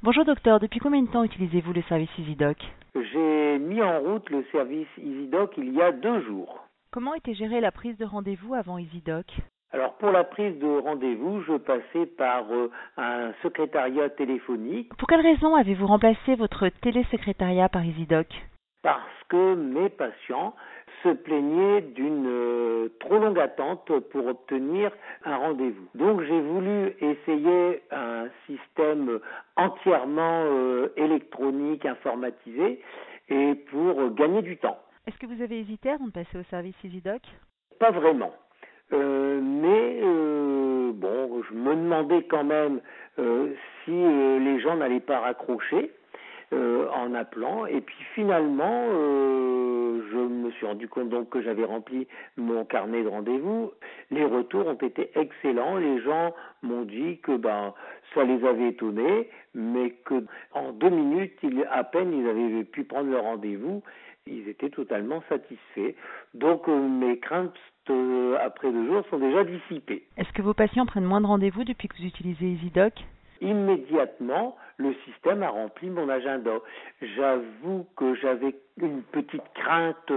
Bonjour docteur, depuis combien de temps utilisez-vous le service EasyDoc? J'ai mis en route le service EasyDoc il y a 2 jours. Comment était gérée la prise de rendez-vous avant EasyDoc? Alors pour la prise de rendez-vous, je passais par un secrétariat téléphonique Pour quelle raison avez-vous remplacé votre télésecrétariat par EasyDoc? parce que mes patients se plaignaient d'une trop longue attente pour obtenir un rendez-vous. Donc j'ai voulu essayer un système entièrement électronique, informatisé, et pour gagner du temps. Est-ce que vous avez hésité avant de passer au service EasyDoc? Pas vraiment. Mais bon, je me demandais quand même si les gens n'allaient pas raccrocher en appelant. Et puis finalement, je me suis rendu compte donc que j'avais rempli mon carnet de rendez-vous. Les retours ont été excellents. Les gens m'ont dit que ça les avait étonnés, mais que en 2 minutes, à peine ils avaient pu prendre leur rendez-vous. Ils étaient totalement satisfaits. Donc mes craintes après 2 jours sont déjà dissipées. Est-ce que vos patients prennent moins de rendez-vous depuis que vous utilisez EasyDoc? Immédiatement, le système a rempli mon agenda. J'avoue que j'avais une petite crainte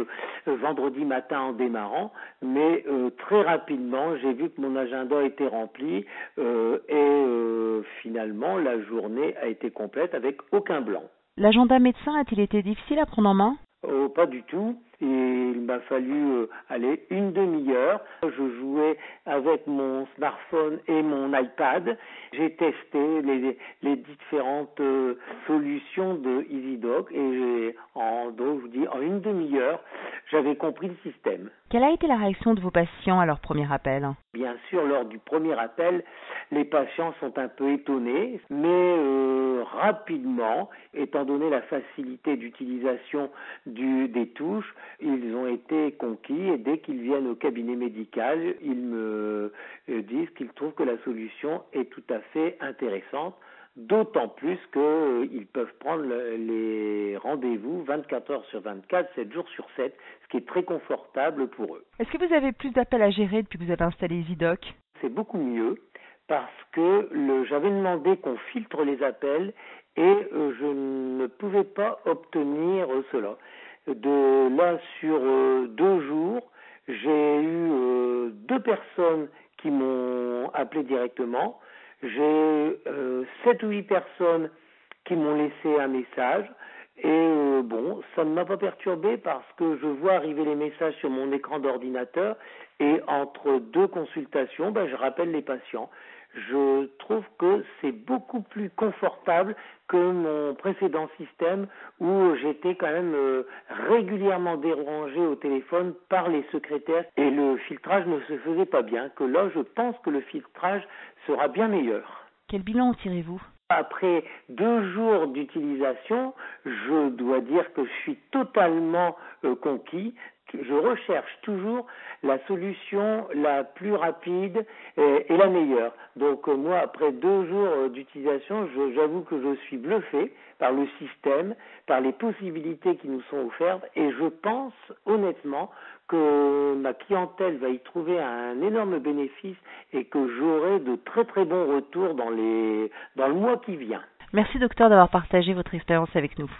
vendredi matin en démarrant, mais très rapidement, j'ai vu que mon agenda était rempli et finalement, la journée a été complète avec aucun blanc. L'agenda médecin a-t-il été difficile à prendre en main? Pas du tout. Et il m'a fallu aller une demi-heure. Je jouais avec mon smartphone et mon iPad. J'ai testé les différentes solutions de EasyDoc et donc, je vous dis, en une demi-heure, j'avais compris le système. Quelle a été la réaction de vos patients à leur premier appel? Bien sûr, lors du premier appel, les patients sont un peu étonnés, mais rapidement, étant donné la facilité d'utilisation des touches, ils ont été conquis et dès qu'ils viennent au cabinet médical, ils me disent qu'ils trouvent que la solution est tout à fait intéressante. D'autant plus qu'ils peuvent prendre les rendez-vous 24 heures sur 24, 7 jours sur 7, ce qui est très confortable pour eux. Est-ce que vous avez plus d'appels à gérer depuis que vous avez installé EasyDoc? C'est beaucoup mieux parce que j'avais demandé qu'on filtre les appels et je ne pouvais pas obtenir cela. De là, sur 2 jours, j'ai eu 2 personnes qui m'ont appelé directement. J'ai 7 ou 8 personnes qui m'ont laissé un message. Et bon, ça ne m'a pas perturbé parce que je vois arriver les messages sur mon écran d'ordinateur et entre 2 consultations, je rappelle les patients. Je trouve que c'est beaucoup plus confortable que mon précédent système où j'étais quand même régulièrement dérangé au téléphone par les secrétaires et le filtrage ne se faisait pas bien, que là je pense que le filtrage sera bien meilleur. Quel bilan en tirez-vous? Après 2 jours d'utilisation, je dois dire que je suis totalement conquis. Je recherche toujours la solution la plus rapide et la meilleure. Donc moi, après 2 jours d'utilisation, j'avoue que je suis bluffé par le système, par les possibilités qui nous sont offertes et je pense honnêtement que ma clientèle va y trouver un énorme bénéfice et que j'aurai de très très bons retours dans le mois qui vient. Merci docteur d'avoir partagé votre expérience avec nous.